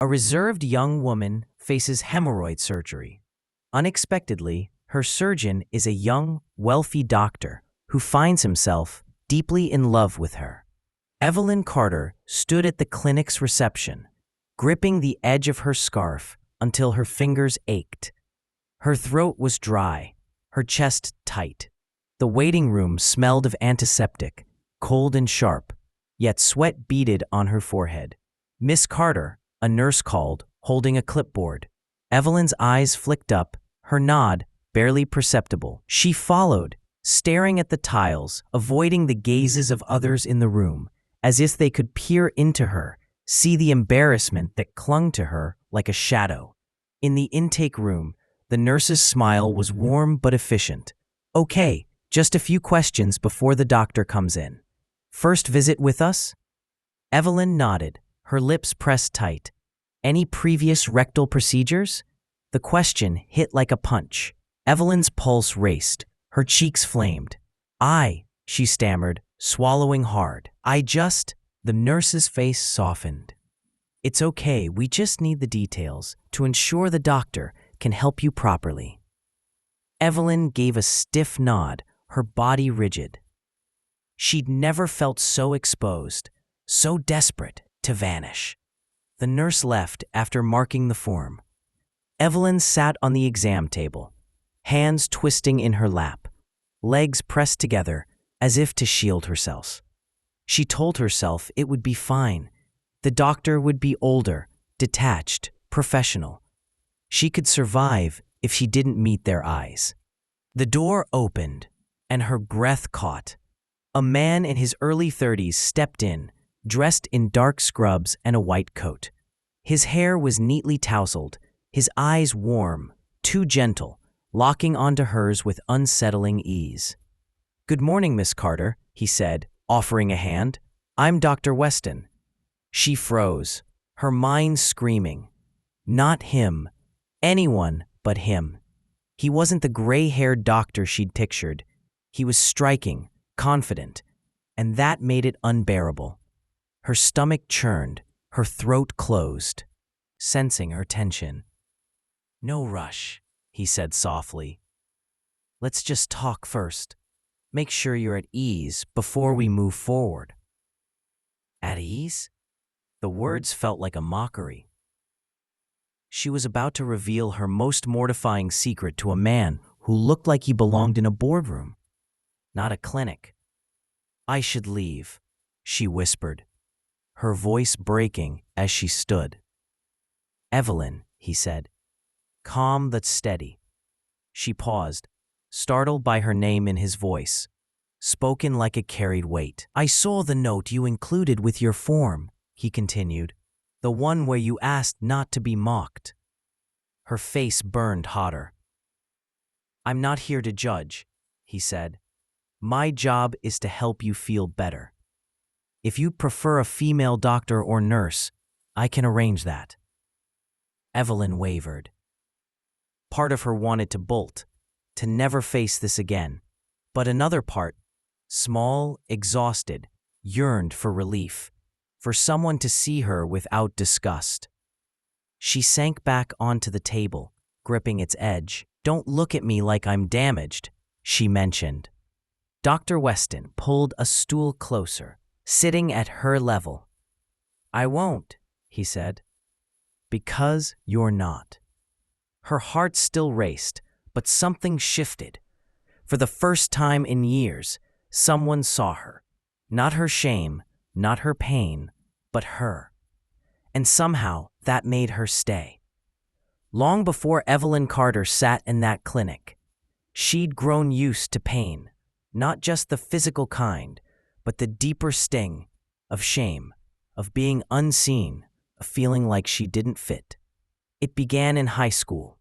A reserved young woman faces hemorrhoid surgery. Unexpectedly, her surgeon is a young, wealthy doctor who finds himself deeply in love with her. Evelyn Carter stood at the clinic's reception, gripping the edge of her scarf until her fingers ached. Her throat was dry, her chest tight. The waiting room smelled of antiseptic, cold and sharp, yet sweat beaded on her forehead. "Miss Carter," a nurse called, holding a clipboard. Evelyn's eyes flicked up, her nod barely perceptible. She followed, staring at the tiles, avoiding the gazes of others in the room, as if they could peer into her, see the embarrassment that clung to her like a shadow. In the intake room, the nurse's smile was warm but efficient. "Okay, just a few questions before the doctor comes in. First visit with us?" Evelyn nodded, her lips pressed tight. "Any previous rectal procedures?" The question hit like a punch. Evelyn's pulse raced, her cheeks flamed. She stammered, swallowing hard. The nurse's face softened. "It's okay, we just need the details to ensure the doctor can help you properly." Evelyn gave a stiff nod, her body rigid. She'd never felt so exposed, so desperate to vanish. The nurse left after marking the form. Evelyn sat on the exam table, hands twisting in her lap, legs pressed together as if to shield herself. She told herself it would be fine. The doctor would be older, detached, professional. She could survive if she didn't meet their eyes. The door opened, and her breath caught. A man in his early 30s stepped in, dressed in dark scrubs and a white coat. His hair was neatly tousled, his eyes warm, too gentle, locking onto hers with unsettling ease. "Good morning, Miss Carter," he said, offering a hand. "I'm Dr. Weston." She froze, her mind screaming. Not him. Anyone but him. He wasn't the gray-haired doctor she'd pictured. He was striking, confident, and that made it unbearable. Her stomach churned, her throat closed, sensing her tension. "No rush," he said softly. "Let's just talk first. Make sure you're at ease before we move forward." At ease? The words felt like a mockery. She was about to reveal her most mortifying secret to a man who looked like he belonged in a boardroom, not a clinic. "I should leave," she whispered, her voice breaking as she stood. "Evelyn," he said, calm but steady. She paused, startled by her name in his voice, spoken like it carried weight. "I saw the note you included with your form," he continued, "the one where you asked not to be mocked." Her face burned hotter. "I'm not here to judge," he said. "My job is to help you feel better. If you prefer a female doctor or nurse, I can arrange that." Evelyn wavered. Part of her wanted to bolt, to never face this again. But another part, small, exhausted, yearned for relief, for someone to see her without disgust. She sank back onto the table, gripping its edge. "Don't look at me like I'm damaged," she mentioned. Dr. Weston pulled a stool closer, sitting at her level. "I won't," he said. "Because you're not." Her heart still raced, but something shifted. For the first time in years, someone saw her. Not her shame, not her pain, but her. And somehow that made her stay. Long before Evelyn Carter sat in that clinic, she'd grown used to pain, not just the physical kind, but the deeper sting of shame, of being unseen, of feeling like she didn't fit. It began in high school.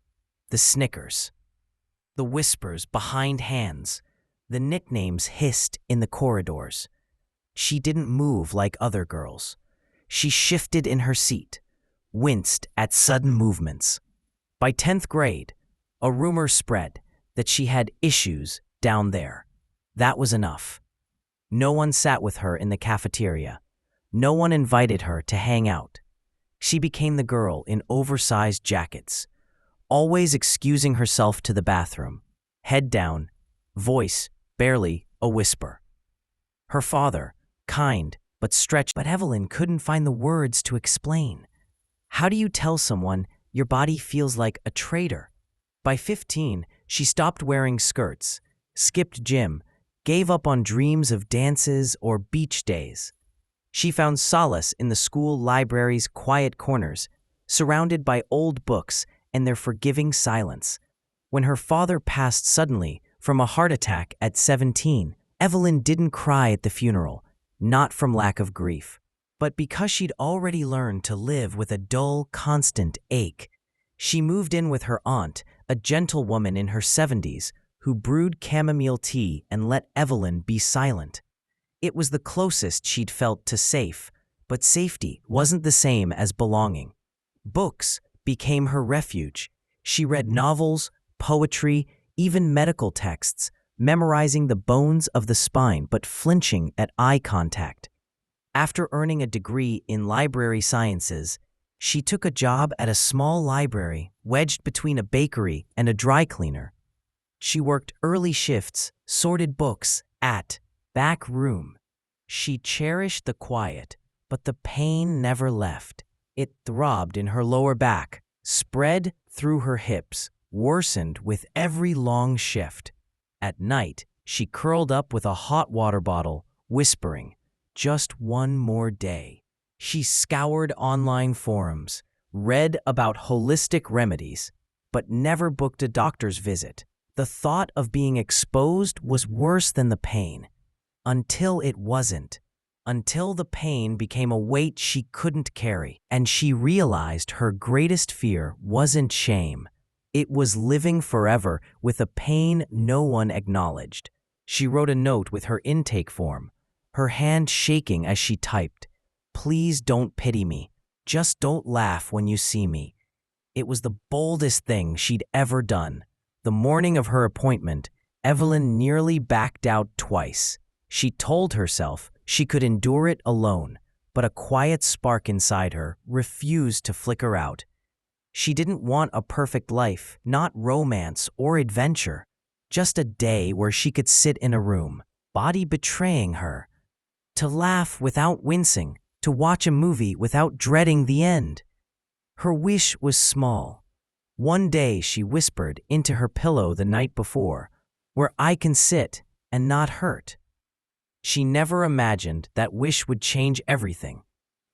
The snickers, the whispers behind hands, the nicknames hissed in the corridors. She didn't move like other girls. She shifted in her seat, winced at sudden movements. By 10th grade, a rumor spread that she had issues down there. That was enough. No one sat with her in the cafeteria. No one invited her to hang out. She became the girl in oversized jackets, always excusing herself to the bathroom, head down, voice barely a whisper. Her father, kind but stretched, but Evelyn couldn't find the words to explain. How do you tell someone your body feels like a traitor? By 15, she stopped wearing skirts, skipped gym, gave up on dreams of dances or beach days. She found solace in the school library's quiet corners, surrounded by old books and their forgiving silence. When her father passed suddenly from a heart attack at 17, Evelyn didn't cry at the funeral, not from lack of grief, but because she'd already learned to live with a dull, constant ache. She moved in with her aunt, a gentle woman in her 70s, who brewed chamomile tea and let Evelyn be silent. It was the closest she'd felt to safe, but safety wasn't the same as belonging. Books became her refuge. She read novels, poetry, even medical texts, memorizing the bones of the spine but flinching at eye contact. After earning a degree in library sciences, she took a job at a small library wedged between a bakery and a dry cleaner. She worked early shifts, sorted books, at back room. She cherished the quiet, but the pain never left. It throbbed in her lower back, spread through her hips, worsened with every long shift. At night, she curled up with a hot water bottle, whispering, "Just one more day." She scoured online forums, read about holistic remedies, but never booked a doctor's visit. The thought of being exposed was worse than the pain. Until it wasn't. Until the pain became a weight she couldn't carry, and she realized her greatest fear wasn't shame. It was living forever with a pain no one acknowledged. She wrote a note with her intake form, her hand shaking as she typed, "Please don't pity me. Just don't laugh when you see me." It was the boldest thing she'd ever done. The morning of her appointment, Evelyn nearly backed out twice. She told herself she could endure it alone, but a quiet spark inside her refused to flicker out. She didn't want a perfect life, not romance or adventure, just a day where she could sit in a room, body betraying her, to laugh without wincing, to watch a movie without dreading the end. Her wish was small. One day she whispered into her pillow the night before, "Where I can sit and not hurt." She never imagined that wish would change everything.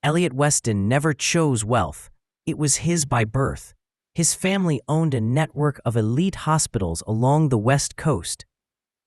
Elliot Weston never chose wealth. It was his by birth. His family owned a network of elite hospitals along the West Coast.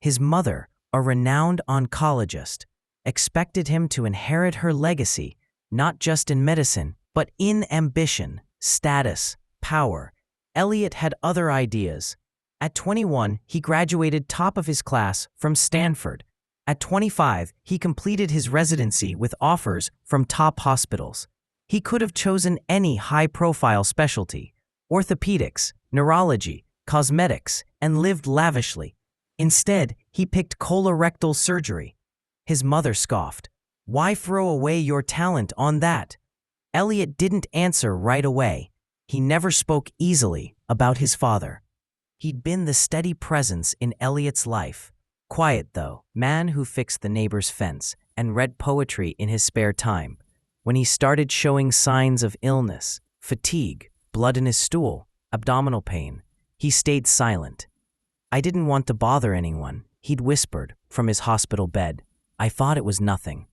His mother, a renowned oncologist, expected him to inherit her legacy, not just in medicine, but in ambition, status, power. Elliot had other ideas. At 21, he graduated top of his class from Stanford. At 25, he completed his residency with offers from top hospitals. He could have chosen any high-profile specialty, orthopedics, neurology, cosmetics, and lived lavishly. Instead, he picked colorectal surgery. His mother scoffed. "Why throw away your talent on that?" Elliot didn't answer right away. He never spoke easily about his father. He'd been the steady presence in Elliot's life. Quiet, though, man who fixed the neighbor's fence and read poetry in his spare time. When he started showing signs of illness, fatigue, blood in his stool, abdominal pain, he stayed silent. "I didn't want to bother anyone," he'd whispered from his hospital bed. "I thought it was nothing."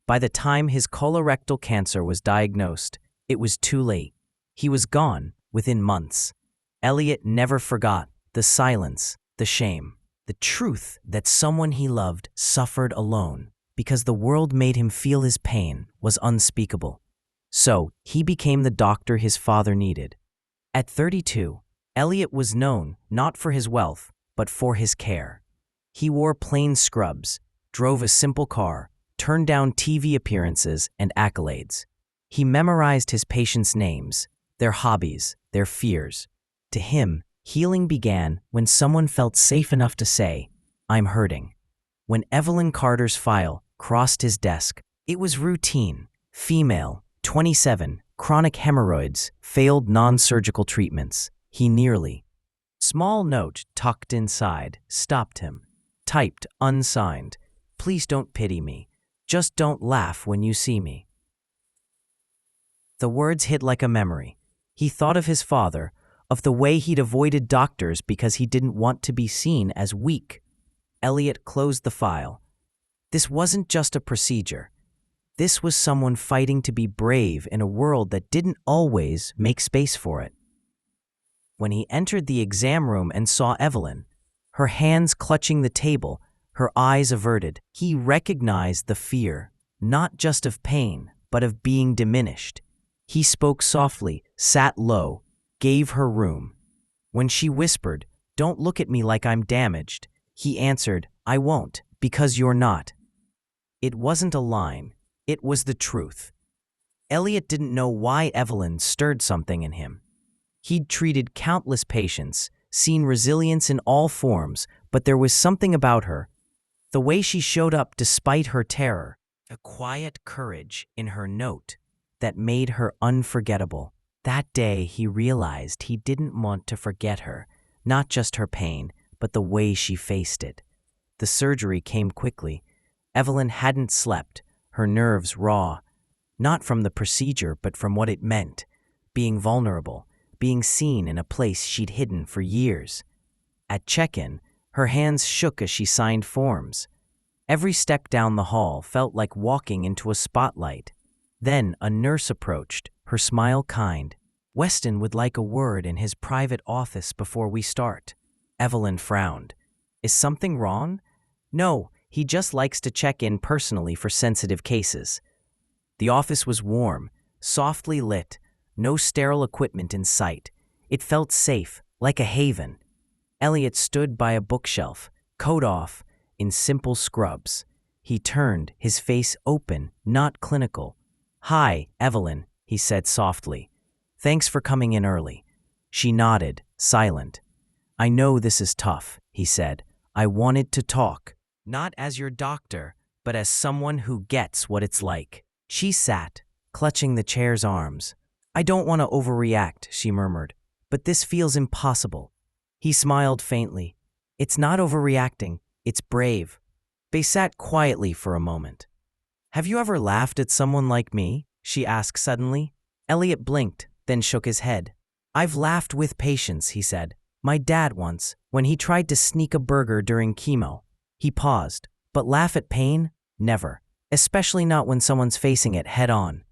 By the time his colorectal cancer was diagnosed, it was too late. He was gone within months. Elliot never forgot the silence, the shame, the truth that someone he loved suffered alone because the world made him feel his pain was unspeakable. So he became the doctor his father needed. At 32, Elliot was known not for his wealth, but for his care. He wore plain scrubs, drove a simple car, turned down TV appearances and accolades. He memorized his patients' names, their hobbies, their fears. To him, healing began when someone felt safe enough to say, "I'm hurting." When Evelyn Carter's file crossed his desk, it was routine. Female, 27, chronic hemorrhoids, failed non-surgical treatments. He nearly. Small note tucked inside stopped him. Typed, unsigned. Please don't pity me. Just don't laugh when you see me. The words hit like a memory. He thought of his father, of the way he'd avoided doctors because he didn't want to be seen as weak. Elliot closed the file. This wasn't just a procedure. This was someone fighting to be brave in a world that didn't always make space for it. When he entered the exam room and saw Evelyn, her hands clutching the table, her eyes averted, he recognized the fear, not just of pain, but of being diminished. He spoke softly, sat low, gave her room. When she whispered, "Don't look at me like I'm damaged," he answered, "I won't, because you're not." It wasn't a line, it was the truth. Elliot didn't know why Evelyn stirred something in him. He'd treated countless patients, seen resilience in all forms, but there was something about her, the way she showed up despite her terror, a quiet courage in her note that made her unforgettable. That day he realized he didn't want to forget her, not just her pain, but the way she faced it. The surgery came quickly. Evelyn hadn't slept, her nerves raw, not from the procedure but from what it meant, being vulnerable, being seen in a place she'd hidden for years. At check-in, her hands shook as she signed forms. Every step down the hall felt like walking into a spotlight. Then a nurse approached, her smile kind. "Weston would like a word in his private office before we start." Evelyn frowned. "Is something wrong?" "No, he just likes to check in personally for sensitive cases." The office was warm, softly lit, no sterile equipment in sight. It felt safe, like a haven. Elliot stood by a bookshelf, coat off, in simple scrubs. He turned, his face open, not clinical. "Hi, Evelyn," he said softly. "Thanks for coming in early." She nodded, silent. "I know this is tough," he said. "I wanted to talk. Not as your doctor, but as someone who gets what it's like." She sat, clutching the chair's arms. "I don't want to overreact," she murmured, "but this feels impossible." He smiled faintly. "It's not overreacting, it's brave." They sat quietly for a moment. "Have you ever laughed at someone like me?" she asked suddenly. Elliot blinked, then shook his head. "I've laughed with patients," he said. "My dad once, when he tried to sneak a burger during chemo." He paused. "But laugh at pain? Never. Especially not when someone's facing it head on."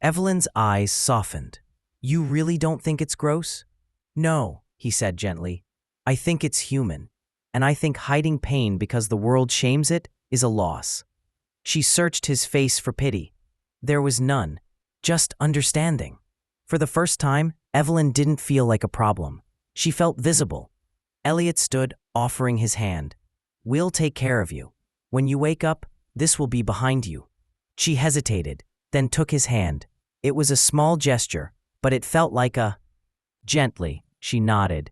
Evelyn's eyes softened. "You really don't think it's gross?" "No," he said gently. "I think it's human. And I think hiding pain because the world shames it is a loss." She searched his face for pity. There was none, just understanding. For the first time, Evelyn didn't feel like a problem. She felt visible. Elliot stood, offering his hand. "We'll take care of you. When you wake up, this will be behind you." She hesitated, then took his hand. It was a small gesture, but it felt like a... Gently, she nodded.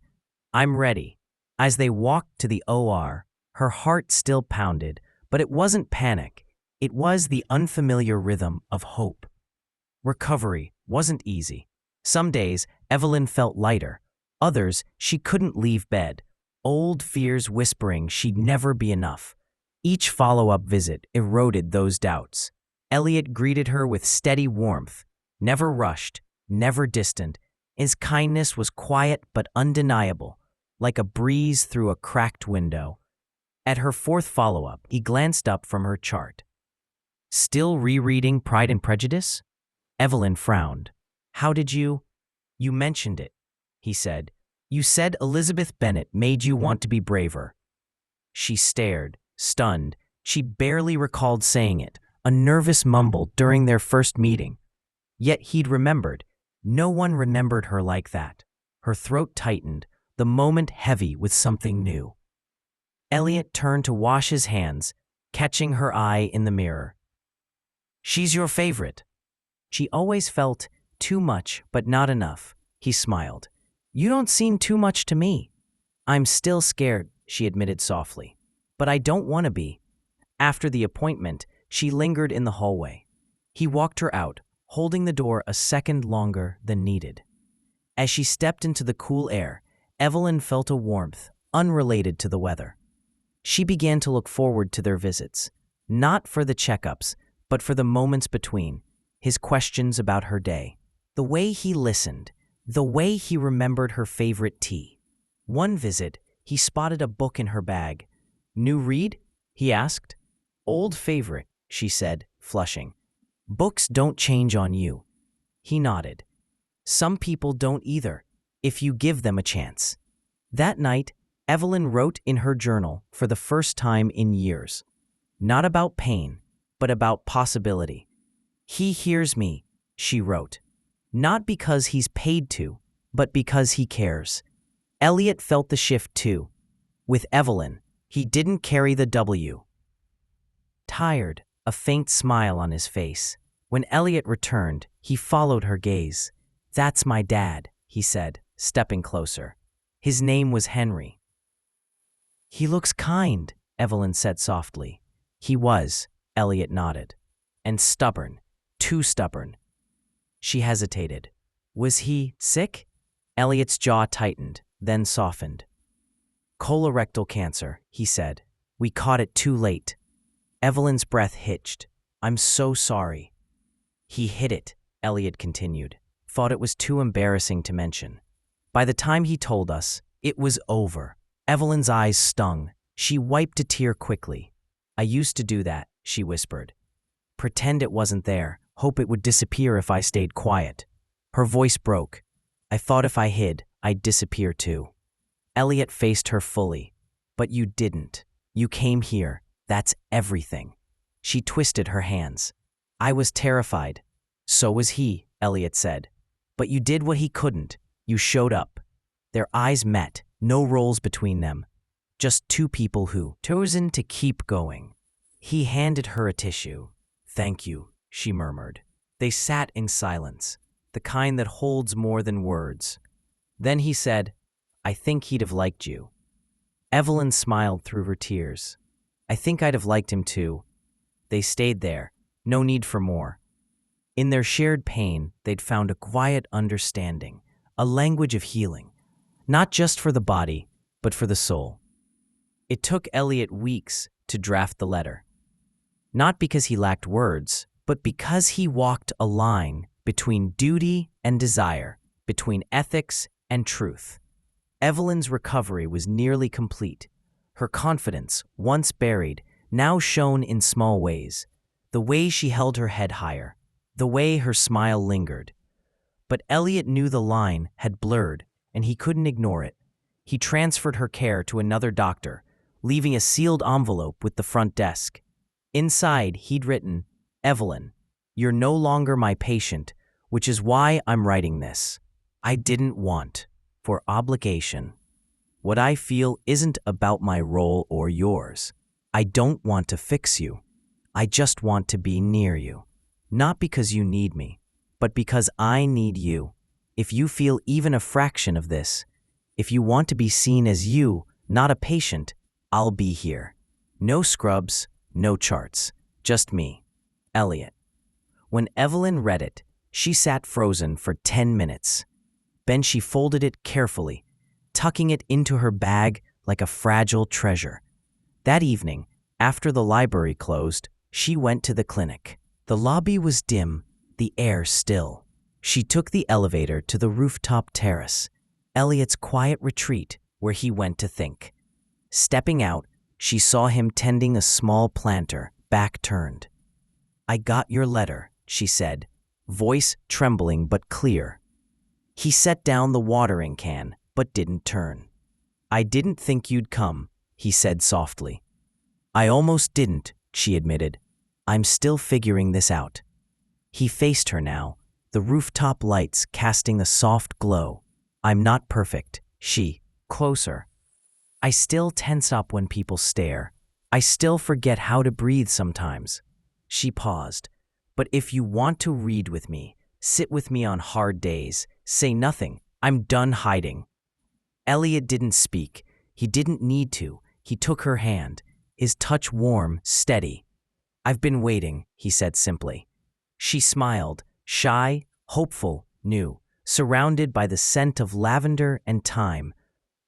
"I'm ready." As they walked to the OR, her heart still pounded, but it wasn't panic. It was the unfamiliar rhythm of hope. Recovery wasn't easy. Some days, Evelyn felt lighter. Others, she couldn't leave bed. Old fears whispering she'd never be enough. Each follow-up visit eroded those doubts. Elliot greeted her with steady warmth, never rushed, never distant. His kindness was quiet but undeniable, like a breeze through a cracked window. At her fourth follow-up, he glanced up from her chart. "Still rereading Pride and Prejudice?" Evelyn frowned. "How did you—" "You mentioned it," he said. "You said Elizabeth Bennet made you want to be braver." She stared, stunned. She barely recalled saying it, a nervous mumble during their first meeting. Yet he'd remembered. No one remembered her like that. Her throat tightened, the moment heavy with something new. Elliot turned to wash his hands, catching her eye in the mirror. "She's your favorite." She always felt too much, but not enough. He smiled. "You don't seem too much to me." "I'm still scared," she admitted softly. "But I don't want to be." After the appointment, she lingered in the hallway. He walked her out, holding the door a second longer than needed. As she stepped into the cool air, Evelyn felt a warmth unrelated to the weather. She began to look forward to their visits, not for the checkups, but for the moments between, his questions about her day, the way he listened, the way he remembered her favorite tea. One visit, he spotted a book in her bag. "New read?" he asked. "Old favorite," she said, flushing. "Books don't change on you." He nodded. "Some people don't either, if you give them a chance." That night, Evelyn wrote in her journal for the first time in years. Not about pain, but about possibility. "He hears me," she wrote. "Not because he's paid to, but because he cares." Elliot felt the shift too. With Evelyn, he didn't carry the W. Tired, a faint smile on his face. When Elliot returned, he followed her gaze. "That's my dad," he said, stepping closer. His name was Henry. "He looks kind," Evelyn said softly. "He was," Elliot nodded. "And stubborn. Too stubborn." She hesitated. "Was he sick?" Elliot's jaw tightened, then softened. "Colorectal cancer," he said. "We caught it too late." Evelyn's breath hitched. "I'm so sorry." "He hid it," Elliot continued. "Thought it was too embarrassing to mention. By the time he told us, it was over." Evelyn's eyes stung. She wiped a tear quickly. "I used to do that," she whispered. "Pretend it wasn't there, hope it would disappear if I stayed quiet." Her voice broke. "I thought if I hid, I'd disappear too." Elliot faced her fully. "But you didn't. You came here. That's everything." She twisted her hands. "I was terrified." "So was he," Elliot said. "But you did what he couldn't. You showed up." Their eyes met, no roles between them. Just two people who chosen to keep going. He handed her a tissue. "Thank you," she murmured. They sat in silence, the kind that holds more than words. Then he said, "I think he'd have liked you." Evelyn smiled through her tears. "I think I'd have liked him too." They stayed there, no need for more. In their shared pain, they'd found a quiet understanding, a language of healing, not just for the body, but for the soul. It took Elliot weeks to draft the letter. Not because he lacked words, but because he walked a line between duty and desire, between ethics and truth. Evelyn's recovery was nearly complete. Her confidence, once buried, now shone in small ways. The way she held her head higher, the way her smile lingered. But Elliot knew the line had blurred, and he couldn't ignore it. He transferred her care to another doctor, leaving a sealed envelope with the front desk. Inside, he'd written, "Evelyn, you're no longer my patient, which is why I'm writing this. I didn't want, for obligation. What I feel isn't about my role or yours. I don't want to fix you. I just want to be near you. Not because you need me, but because I need you. If you feel even a fraction of this, if you want to be seen as you, not a patient, I'll be here. No scrubs, no charts, just me. Elliot." When Evelyn read it, she sat frozen for 10 minutes. Then she folded it carefully, tucking it into her bag like a fragile treasure. That evening, after the library closed, she went to the clinic. The lobby was dim, the air still. She took the elevator to the rooftop terrace, Elliot's quiet retreat where he went to think. Stepping out, she saw him tending a small planter, back turned. "I got your letter," she said, voice trembling but clear. He set down the watering can, but didn't turn. "I didn't think you'd come," he said softly. "I almost didn't," she admitted. "I'm still figuring this out." He faced her now, the rooftop lights casting a soft glow. "I'm not perfect," she, closer. "I still tense up when people stare. I still forget how to breathe sometimes." She paused. "But if you want to read with me, sit with me on hard days, say nothing, I'm done hiding." Elliot didn't speak. He didn't need to. He took her hand, his touch warm, steady. "I've been waiting," he said simply. She smiled, shy, hopeful, new, surrounded by the scent of lavender and thyme.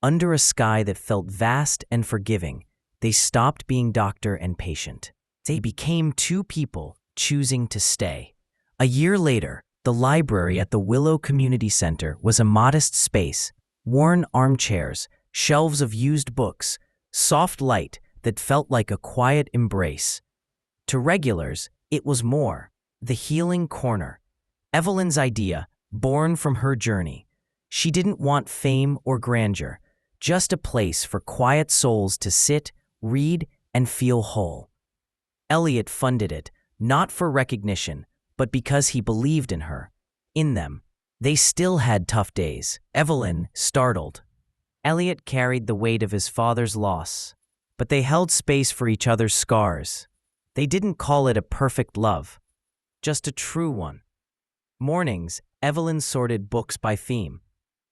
Under a sky that felt vast and forgiving, they stopped being doctor and patient. They became two people choosing to stay. A year later, the library at the Willow Community Center was a modest space, worn armchairs, shelves of used books, soft light that felt like a quiet embrace. To regulars, it was more, the healing corner. Evelyn's idea, born from her journey. She didn't want fame or grandeur, just a place for quiet souls to sit, read, and feel whole. Elliot funded it, not for recognition, but because he believed in her, in them. They still had tough days. Evelyn, startled. Elliot carried the weight of his father's loss, but they held space for each other's scars. They didn't call it a perfect love, just a true one. Mornings, Evelyn sorted books by theme: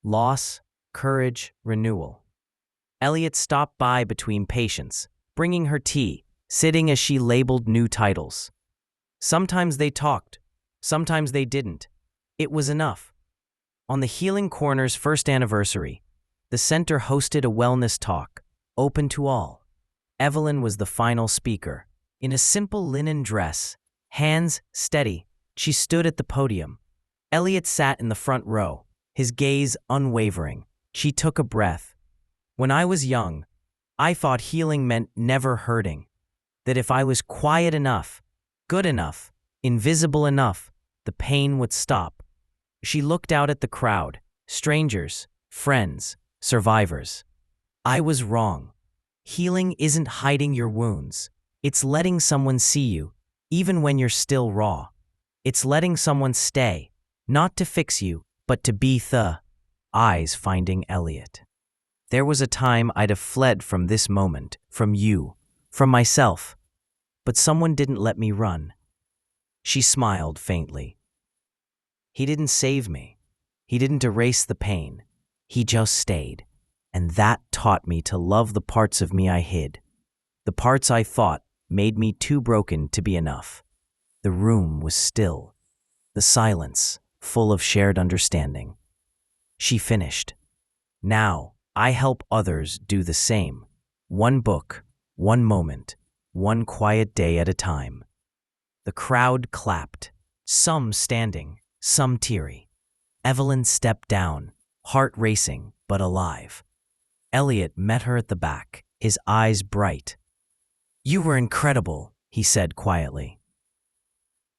loss, courage, renewal. Elliot stopped by between patients, bringing her tea, sitting as she labeled new titles. Sometimes they talked, sometimes they didn't. It was enough. On the Healing Corner's first anniversary, the center hosted a wellness talk, open to all. Evelyn was the final speaker. In a simple linen dress, hands steady, she stood at the podium. Elliot sat in the front row, his gaze unwavering. She took a breath. When I was young, I thought healing meant never hurting. That if I was quiet enough, good enough, invisible enough, the pain would stop. She looked out at the crowd, strangers, friends, survivors. I was wrong. Healing isn't hiding your wounds. It's letting someone see you, even when you're still raw. It's letting someone stay, not to fix you, but to be the eyes finding Elliot. There was a time I'd have fled from this moment, from you, from myself, but someone didn't let me run. She smiled faintly. He didn't save me. He didn't erase the pain. He just stayed, and that taught me to love the parts of me I hid, the parts I thought made me too broken to be enough. The room was still, the silence full of shared understanding. She finished. Now, I help others do the same. One book, one moment, one quiet day at a time. The crowd clapped, some standing, some teary. Evelyn stepped down, heart racing but alive. Elliot met her at the back, his eyes bright. "You were incredible," he said quietly.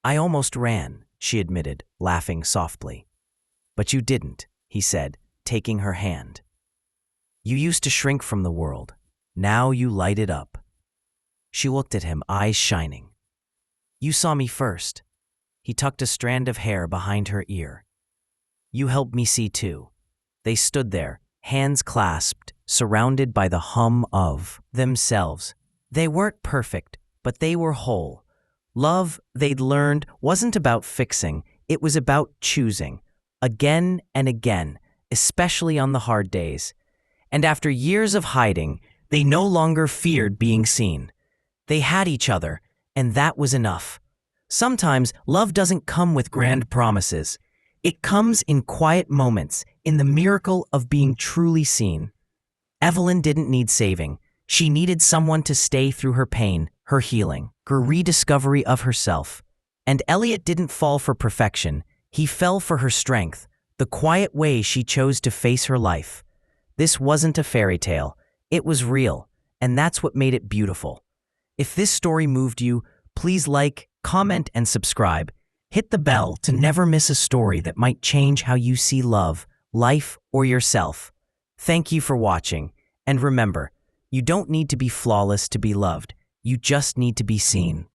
"I almost ran," she admitted, laughing softly. "But you didn't," he said, taking her hand. "You used to shrink from the world. Now you light it up." She looked at him, eyes shining. "You saw me first." He tucked a strand of hair behind her ear. "You helped me see too." They stood there, hands clasped, surrounded by the hum of themselves. They weren't perfect, but they were whole. Love, they'd learned, wasn't about fixing. It was about choosing, again and again, especially on the hard days. And after years of hiding, they no longer feared being seen. They had each other, and that was enough. Sometimes love doesn't come with grand promises. It comes in quiet moments, in the miracle of being truly seen. Evelyn didn't need saving. She needed someone to stay through her pain, her healing, her rediscovery of herself. And Elliot didn't fall for perfection. He fell for her strength, the quiet way she chose to face her life. This wasn't a fairy tale. It was real, and that's what made it beautiful. If this story moved you, please like, comment, and subscribe. Hit the bell to never miss a story that might change how you see love, life, or yourself. Thank you for watching, and remember, you don't need to be flawless to be loved. You just need to be seen.